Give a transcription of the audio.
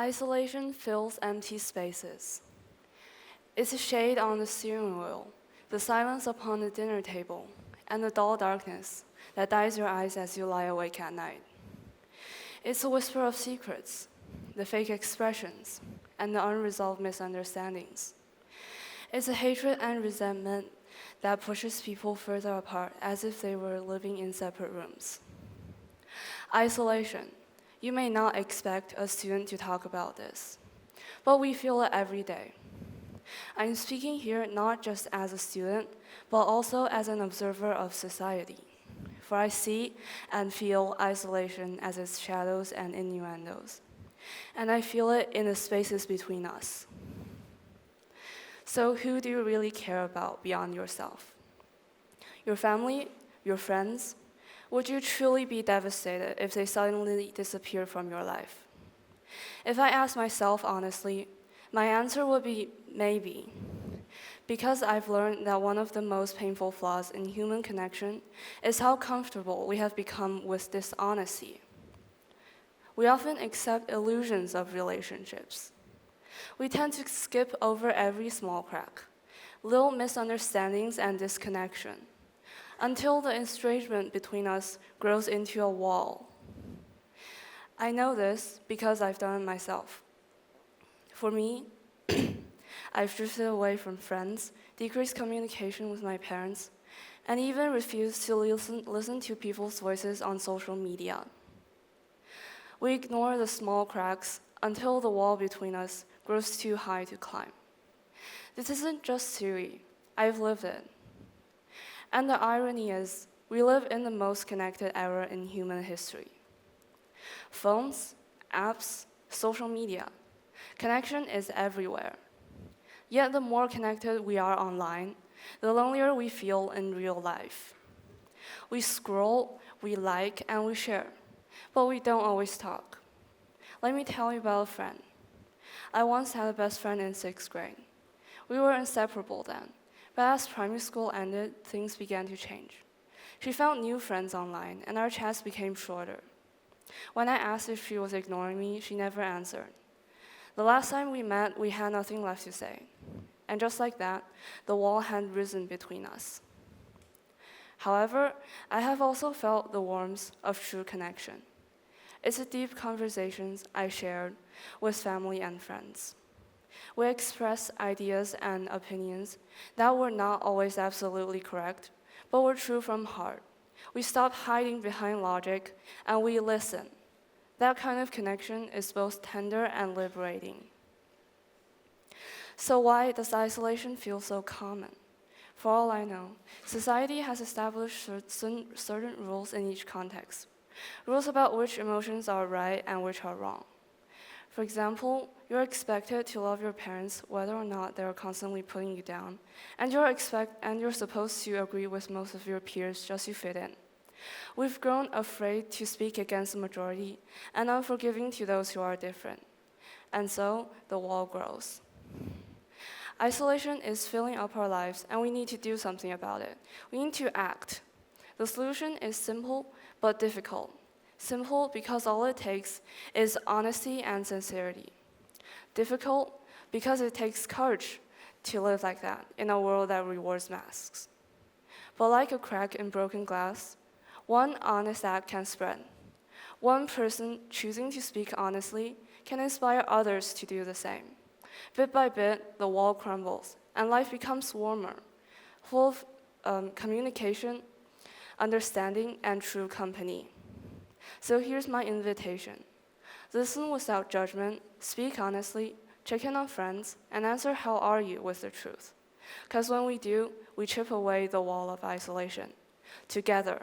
Isolation fills empty spaces. It's a shade on the steering wheel, the silence upon the dinner table, and the dull darkness that dyes your eyes as you lie awake at night. It's a whisper of secrets, the fake expressions, and the unresolved misunderstandings. It's a hatred and resentment that pushes people further apart as if they were living in separate rooms. Isolation. You may not expect a student to talk about this, but we feel it every day. I'm speaking here not just as a student, but also as an observer of society, for I see and feel isolation as its shadows and innuendos, and I feel it in the spaces between us. So who do you really care about beyond yourself? Your family? Your friends? Would you truly be devastated if they suddenly disappeared from your life? If I ask myself honestly, my answer would be maybe. Because I've learned that one of the most painful flaws in human connection is how comfortable we have become with dishonesty. We often accept illusions of relationships. We tend to skip over every small crack, little misunderstandings and disconnection, until the estrangement between us grows into a wall. I know this because I've done it myself. For me, I've drifted away from friends, decreased communication with my parents, and even refused to listen to people's voices on social media. We ignore the small cracks until the wall between us grows too high to climb. This isn't just theory, I've lived it. And the irony is, we live in the most connected era in human history. Phones, apps, social media. Connection is everywhere. Yet the more connected we are online, the lonelier we feel in real life. We scroll, we like, and we share, but we don't always talk. Let me tell you about a friend. I once had a best friend in 6th grade. We were inseparable then, but as primary school ended, things began to change. She found new friends online, and our chats became shorter. When I asked if she was ignoring me, she never answered. The last time we met, we had nothing left to say. And just like that, the wall had risen between us. However, I have also felt the warmth of true connection. It's the deep conversations I shared with family and friends. We expressed ideas and opinions that were not always absolutely correct, but were true from heart. We stopped hiding behind logic, and we listened. That kind of connection is both tender and liberating. So why does isolation feel so common? For all I know, society has established certain rules in each context, rules about which emotions are right and which are wrong. For example, you're expected to love your parents whether or not they're constantly putting you down, and you're supposed to agree with most of your peers just to fit in. We've grown afraid to speak against the majority and unforgiving to those who are different. And so, the wall grows. Isolation is filling up our lives, and we need to do something about it. We need to act. The solution is simple but difficult. Simple because all it takes is honesty and sincerity. Difficult because it takes courage to live like that in a world that rewards masks. But like a crack in broken glass, one honest act can spread. One person choosing to speak honestly can inspire others to do the same. Bit by bit, the wall crumbles, and life becomes warmer, full of communication, understanding, and true company. So here's my invitation. Listen without judgment, speak honestly, check in on friends, and answer how are you with the truth. Because when we do, we chip away the wall of isolation. Together.